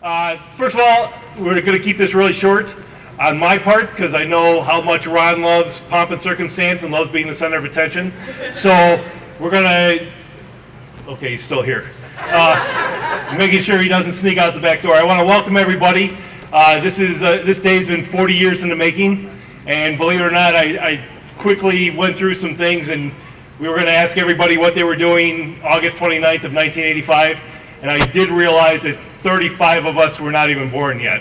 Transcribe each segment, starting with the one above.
First of all, we're going to keep this really short on my part because I know how much Ron loves pomp and circumstance and loves being the center of attention. So we're going to, okay, he's still here. Making sure he doesn't sneak out the back door. I want to welcome everybody. This day's been 40 years in the making, and believe it or not, I quickly went through some things, and we were going to ask everybody what they were doing August 29th of 1985, and I did realize that 35 of us were not even born yet.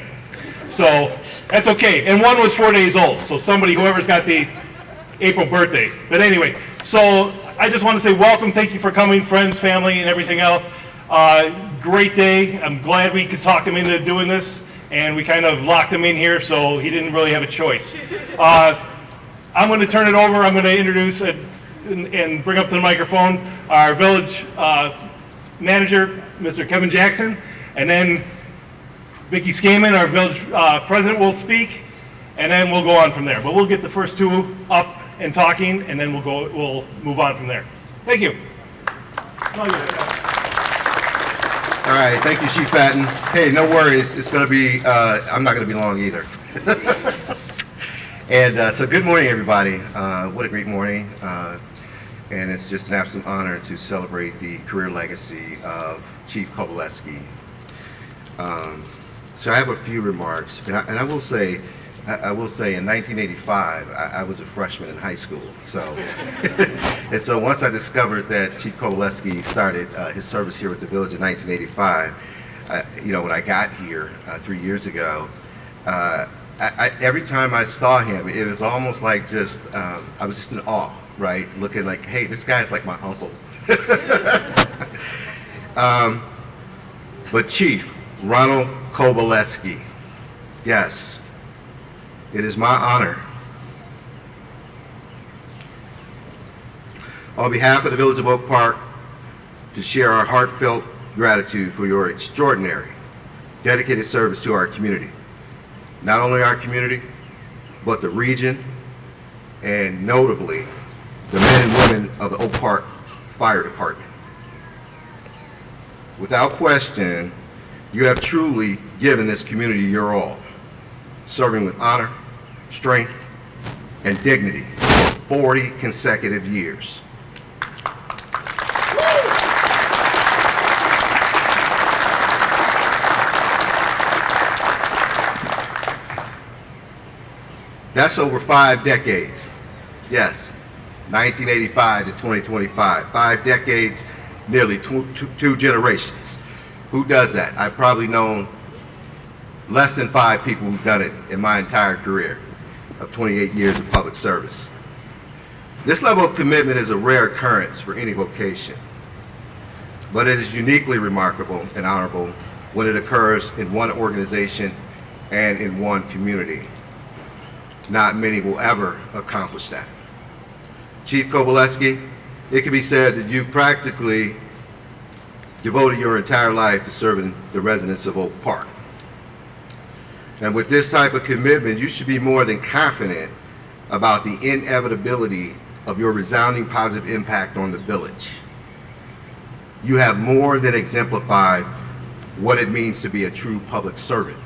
So that's okay. And one was 4 days old, so whoever's got the April birthday. But anyway, so I just want to say welcome, thank you for coming, friends, family, and everything else. Great day. I'm glad we could talk him into doing this, and we kind of locked him in here, so he didn't really have a choice. I'm going to turn it over. I'm going to introduce and bring up to the microphone our village manager, Mr. Kevin Jackson, and then Vicki Skaman, our village president, will speak, and then we'll go on from there. But we'll get the first two up and talking, and then we'll move on from there. Thank you. All right, thank you, Chief Patton. Hey, no worries. It's going to be, I'm not going to be long either. And so good morning, everybody. What a great morning. And it's just an absolute honor to celebrate the career legacy of Chief Kobyleski. So I have a few remarks, and I will say in 1985, I was a freshman in high school. So, and so once I discovered that Chief Kobyleski started his service here with the village in 1985, when I got here 3 years ago, every time I saw him, it was almost like I was just in awe, right? Looking like, hey, this guy's like my uncle. But Chief Ronald Kobyleski, yes, it is my honor, on behalf of the Village of Oak Park, to share our heartfelt gratitude for your extraordinary, dedicated service to our community. Not only our community, but the region, and notably, the men and women of the Oak Park Fire Department. Without question, you have truly given this community your all, serving with honor, strength, and dignity for 40 consecutive years. That's over 5 decades. Yes, 1985 to 2025. 5 decades, nearly two generations. Who does that? I've probably known less than 5 people who've done it in my entire career of 28 years of public service. This level of commitment is a rare occurrence for any vocation, but it is uniquely remarkable and honorable when it occurs in one organization and in one community. Not many will ever accomplish that. Chief Kobyleski, it can be said that you've practically devoted your entire life to serving the residents of Oak Park. And with this type of commitment, you should be more than confident about the inevitability of your resounding positive impact on the village. You have more than exemplified what it means to be a true public servant.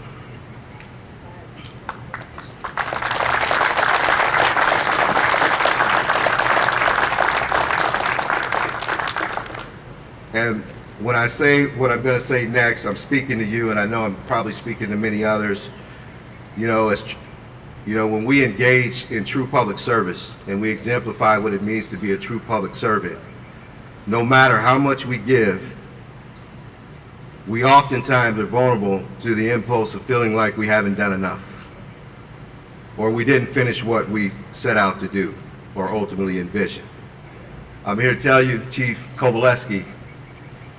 And when I say what I'm going to say next, I'm speaking to you, and I know I'm probably speaking to many others. When we engage in true public service and we exemplify what it means to be a true public servant, no matter how much we give, we oftentimes are vulnerable to the impulse of feeling like we haven't done enough, or we didn't finish what we set out to do or ultimately envision. I'm here to tell you, Chief Kobyleski,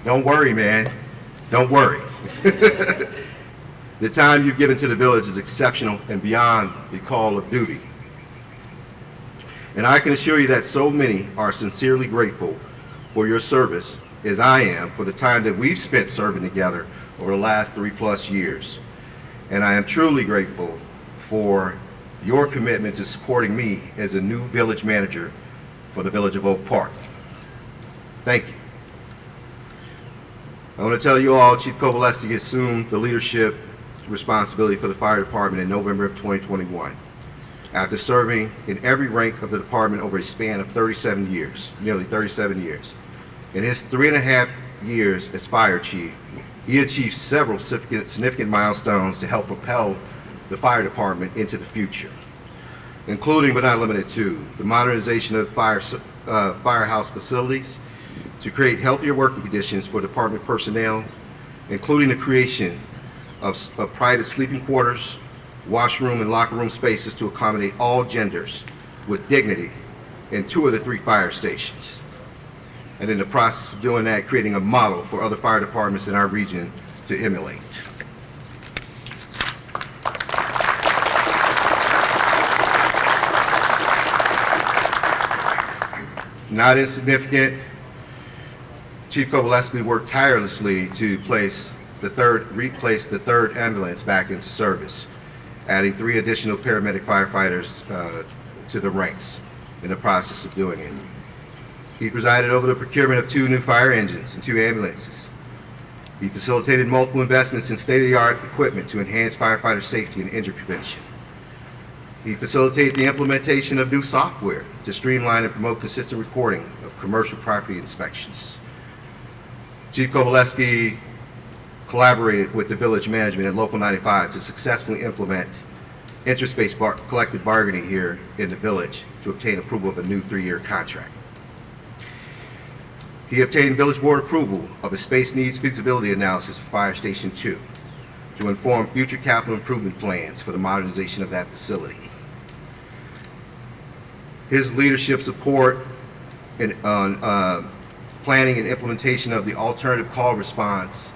don't worry, man. Don't worry. The time you've given to the village is exceptional and beyond the call of duty. And I can assure you that so many are sincerely grateful for your service, as I am, for the time that we've spent serving together over the last 3+ years. And I am truly grateful for your commitment to supporting me as a new village manager for the Village of Oak Park. Thank you. I want to tell you all, Chief Kobyleski assumed the leadership responsibility for the fire department in November of 2021, after serving in every rank of the department over a span of 37 years, nearly 37 years. In his 3.5 years as fire chief, he achieved several significant milestones to help propel the fire department into the future, including but not limited to the modernization of firehouse facilities to create healthier working conditions for department personnel, including the creation of private sleeping quarters, washroom and locker room spaces to accommodate all genders with dignity in 2 of the 3 fire stations. And in the process of doing that, creating a model for other fire departments in our region to emulate. Not insignificant, Chief Kobyleski worked tirelessly to replace the third ambulance back into service, adding 3 additional paramedic firefighters to the ranks in the process of doing it. He presided over the procurement of 2 new fire engines and 2 ambulances. He facilitated multiple investments in state-of-the-art equipment to enhance firefighter safety and injury prevention. He facilitated the implementation of new software to streamline and promote consistent reporting of commercial property inspections. Chief Kobyleski collaborated with the village management and Local 95 to successfully implement interest-based collective bargaining here in the village to obtain approval of a new 3-year contract. He obtained village board approval of a space needs feasibility analysis for Fire Station 2 to inform future capital improvement plans for the modernization of that facility. His leadership support on planning and implementation of the alternative call response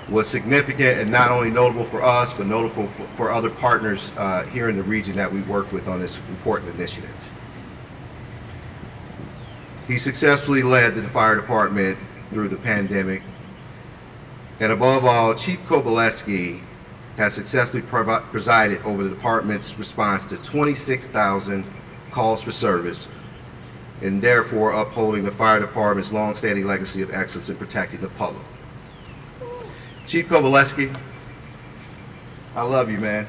was significant and not only notable for us, but notable for other partners here in the region that we work with on this important initiative. He successfully led the fire department through the pandemic. And above all, Chief Kobyleski has successfully presided over the department's response to 26,000 calls for service, and therefore upholding the fire department's long-standing legacy of excellence in protecting the public. Chief Kobyleski, I love you, man.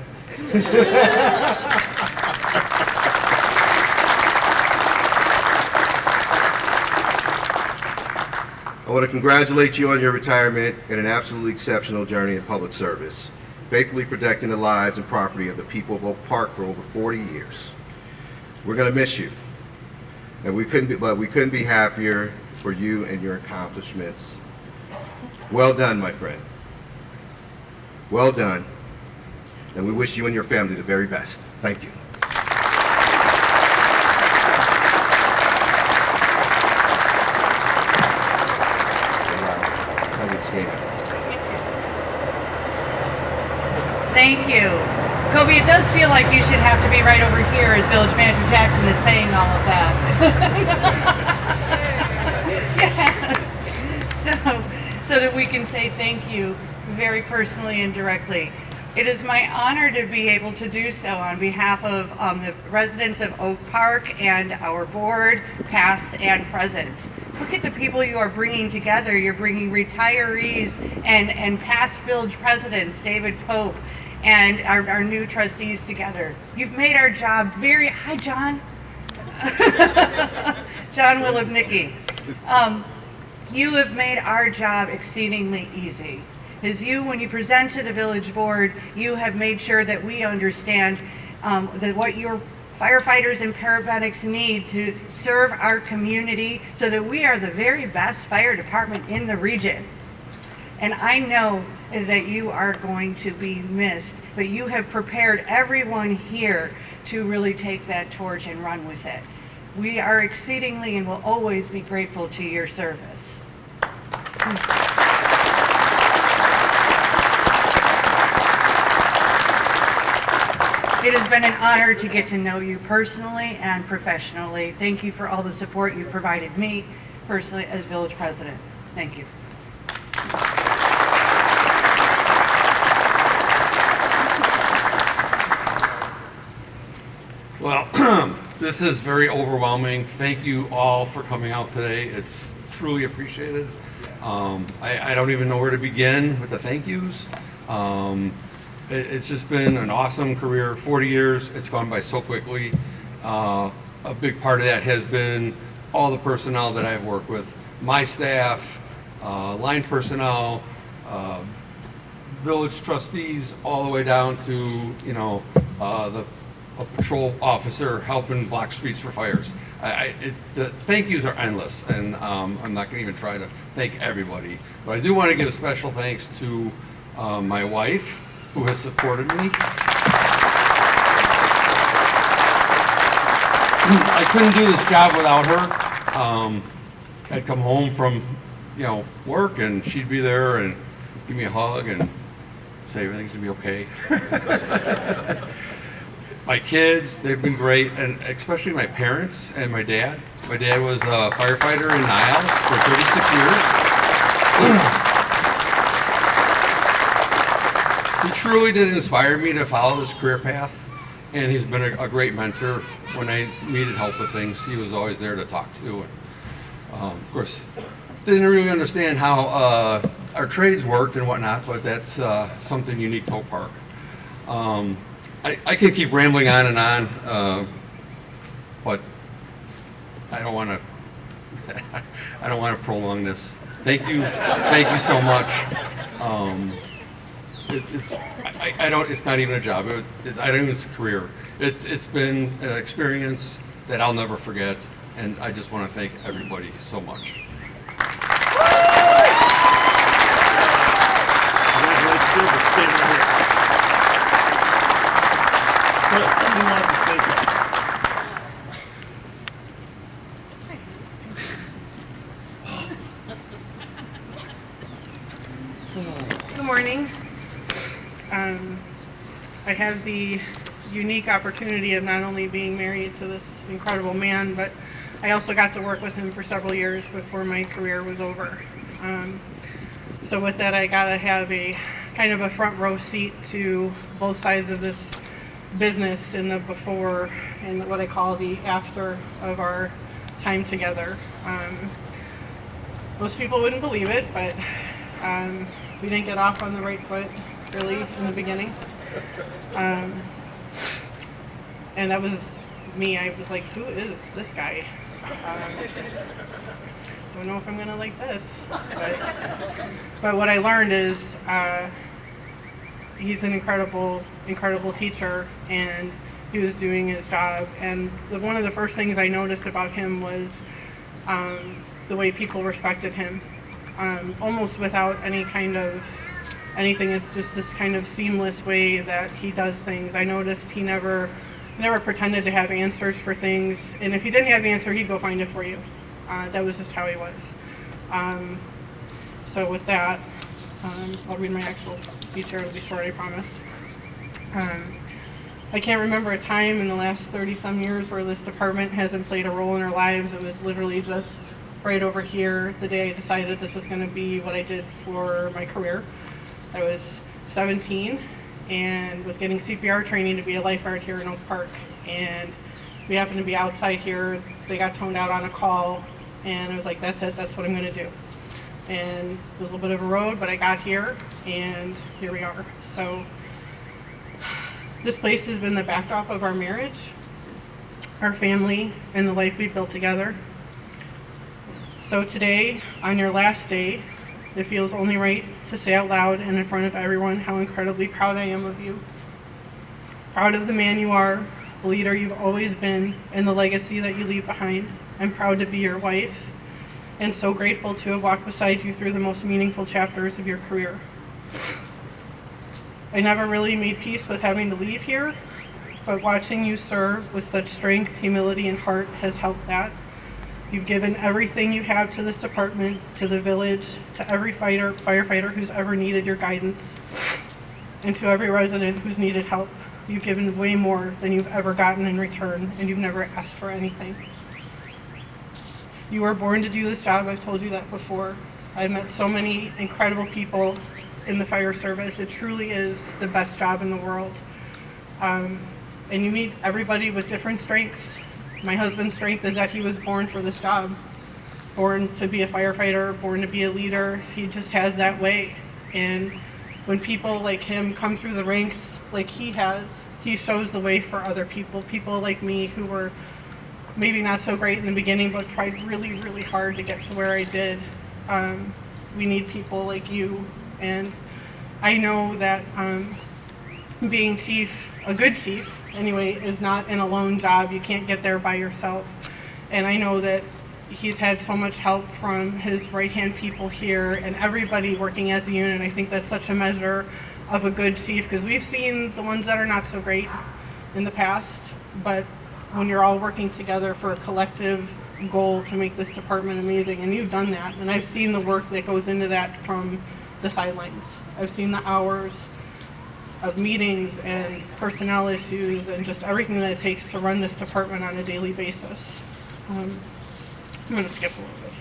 I want to congratulate you on your retirement and an absolutely exceptional journey in public service, faithfully protecting the lives and property of the people of Oak Park for over 40 years. We're going to miss you, and we couldn't be happier for you and your accomplishments. Well done, my friend. Well done, and we wish you and your family the very best. Thank you. Thank you. Kobe, it does feel like you should have to be right over here as Village Manager Jackson is saying all of that. Yes. So that we can say thank you very personally and directly. It is my honor to be able to do so on behalf of the residents of Oak Park and our board, past and present. Look at the people you are bringing together. You're bringing retirees and past village presidents, David Pope, and our new trustees together. You've made our job very, hi John. John Wilibnicki. You have made our job exceedingly easy. As when you present to the village board, you have made sure that we understand what your firefighters and paramedics need to serve our community so that we are the very best fire department in the region. And I know that you are going to be missed, but you have prepared everyone here to really take that torch and run with it. We are exceedingly and will always be grateful to your service. It has been an honor to get to know you personally and professionally. Thank you for all the support you provided me personally as village president. Thank you. Well, this is very overwhelming. Thank you all for coming out today. It's truly appreciated. I don't even know where to begin with the thank yous. It's just been an awesome career. 40 years, it's gone by so quickly. A big part of that has been all the personnel that I've worked with, my staff, line personnel, village trustees, all the way down to, a patrol officer helping block streets for fires. The thank yous are endless, and I'm not going to even try to thank everybody. But I do want to give a special thanks to my wife, who has supported me. I couldn't do this job without her. I'd come home from, work, and she'd be there and give me a hug and say everything's gonna be okay. My kids, they've been great, and especially my parents and my dad. My dad was a firefighter in Niles for 36 years. He truly did inspire me to follow this career path, and he's been a great mentor. When I needed help with things, he was always there to talk to. And, of course, didn't really understand how our trades worked and whatnot, but that's something unique to Hope Park. I could keep rambling on and on, but I don't want to. I don't want to prolong this. Thank you so much. It's not even a job. I don't even. It's a career. It's been an experience that I'll never forget, and I just want to thank everybody so much. Somebody wants to say something. Good morning. I have the unique opportunity of not only being married to this incredible man, but I also got to work with him for several years before my career was over. So with that, I got to have a kind of a front row seat to both sides of this business in the before and what I call the after of our time together. Most people wouldn't believe it, but we didn't get off on the right foot really in the beginning. And that was me. I was like, who is this guy? Don't know if I'm gonna like this. But what I learned is he's an incredible teacher, and he was doing his job. And one of the first things I noticed about him was the way people respected him, almost without any kind of anything. It's just this kind of seamless way that he does things. I noticed he never pretended to have answers for things, and if he didn't have the answer, he'd go find it for you. That was just how he was. So with that, I'll read my actual speech here. It'll be short, I promise. I can't remember a time in the last 30-some years where this department hasn't played a role in our lives. It was literally just right over here the day I decided this was going to be what I did for my career. I was 17 and was getting CPR training to be a lifeguard here in Oak Park. And we happened to be outside here. They got toned out on a call, and I was like, that's it, that's what I'm going to do. And it was a little bit of a road, but I got here, and here we are. So this place has been the backdrop of our marriage, our family, and the life we built together. So today, on your last day, it feels only right to say out loud and in front of everyone how incredibly proud I am of you. Proud of the man you are, the leader you've always been, and the legacy that you leave behind. I'm proud to be your wife, and so grateful to have walked beside you through the most meaningful chapters of your career. I never really made peace with having to leave here, but watching you serve with such strength, humility, and heart has helped that. You've given everything you have to this department, to the village, to every firefighter who's ever needed your guidance, and to every resident who's needed help. You've given way more than you've ever gotten in return, and you've never asked for anything. You were born to do this job. I've told you that before. I've met so many incredible people in the fire service. It truly is the best job in the world. And you meet everybody with different strengths. My husband's strength is that he was born for this job. born to be a firefighter, born to be a leader. He just has that way. And when people like him come through the ranks like he has, he shows the way for other people. People like me who were maybe not so great in the beginning, but tried really, really hard to get to where I did. We need people like you. And I know that being chief, a good chief anyway, is not an alone job. You can't get there by yourself. And I know that he's had so much help from his right-hand people here and everybody working as a unit. I think that's such a measure of a good chief, because we've seen the ones that are not so great in the past, but when you're all working together for a collective goal to make this department amazing, and you've done that, and I've seen the work that goes into that from the sidelines. I've seen the hours of meetings and personnel issues and just everything that it takes to run this department on a daily basis. I'm going to skip a little bit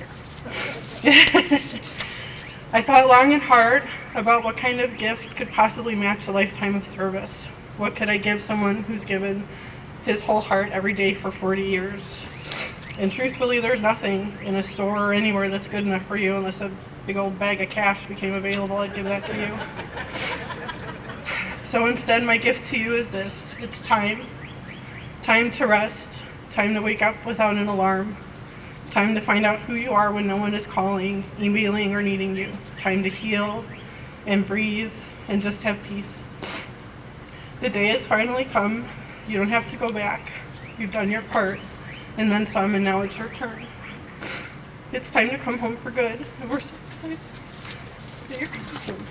here. I thought long and hard about what kind of gift could possibly match a lifetime of service. What could I give someone who's given his whole heart every day for 40 years? And truthfully, there's nothing in a store or anywhere that's good enough for you unless a big old bag of cash became available. I'd give that to you. So instead, my gift to you is this. It's time. Time to rest. Time to wake up without an alarm. Time to find out who you are when no one is calling, emailing, or needing you. Time to heal and breathe and just have peace. The day has finally come. You don't have to go back. You've done your part, and then some, and now it's your turn. It's time to come home for good, and we're so excited that you're coming home.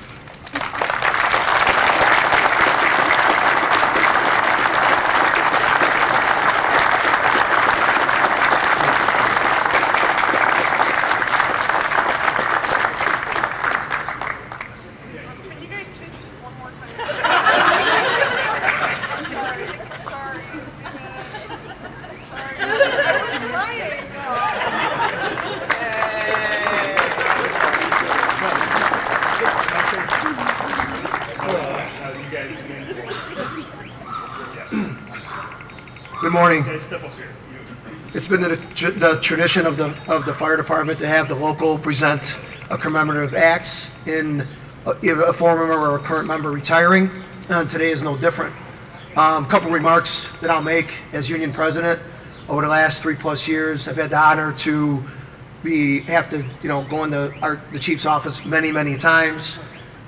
Good morning. Guys, step up here. It's been the tradition of the fire department to have the local present a commemorative acts in a former member or a current member retiring. Today is no different. A couple remarks that I'll make as union president. Over the last 3+ years, I've had the honor to have to go into the chief's office many times.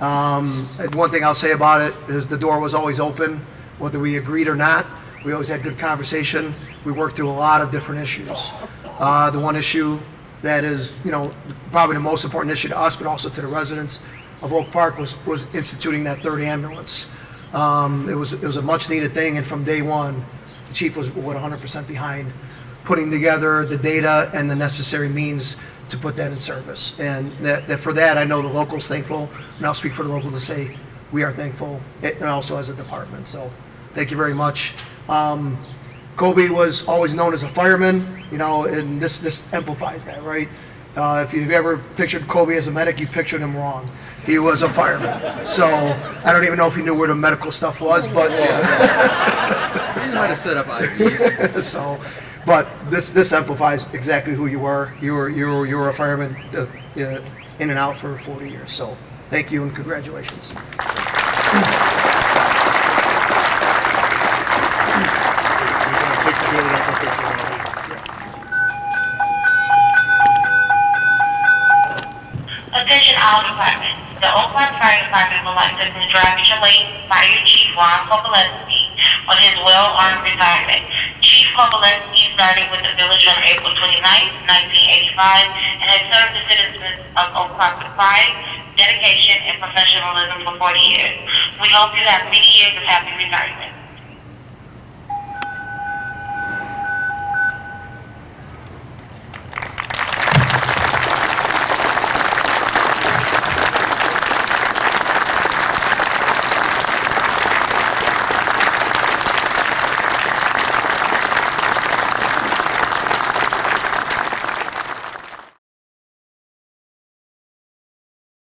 And one thing I'll say about it is the door was always open, whether we agreed or not. We always had good conversation. We worked through a lot of different issues. The one issue that is, probably the most important issue to us, but also to the residents of Oak Park was instituting that third ambulance. It was a much needed thing, and from day one, the chief was 100% behind putting together the data and the necessary means to put that in service. And that for that, I know the local's thankful, and I'll speak for the local to say we are thankful, and also as a department. So thank you very much. Kobe was always known as a fireman, and this amplifies that, right? If you've ever pictured Kobe as a medic, you pictured him wrong. He was a fireman. So I don't even know if he knew where the medical stuff was, but He knew how to set up IVs. so, but this amplifies exactly who you were. You were a fireman in and out for 40 years. So thank you and congratulations. Attention all departments. The Oak Park Fire Department would like to congratulate Fire Chief Ron Kobyleski on his well-earned retirement. Chief Kobyleski started with the village on April 29, 1985, and has served the citizens of Oak Park with pride, dedication, and professionalism for 40 years. We hope you have many years of happy retirement.